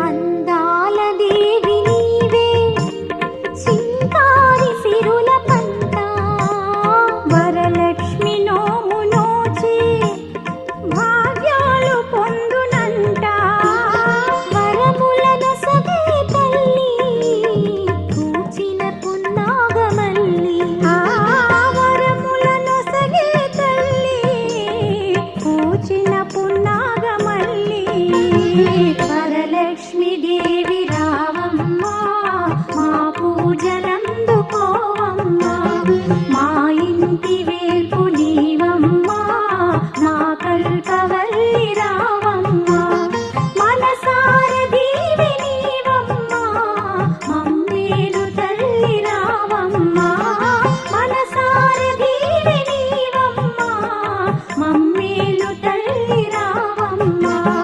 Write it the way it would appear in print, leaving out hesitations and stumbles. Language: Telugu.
అందాల దేవి నీవే సింగారి సిరుల పంట వరలక్ష్మి నోము నోచి భాగ్యాలు పొందునంట వరములను సగే తల్లి పూచిన పున్నాగమల్లి వరములను సగే తల్లి పూచిన పున్నాగమల్లి వరలక్ష్మి దేవి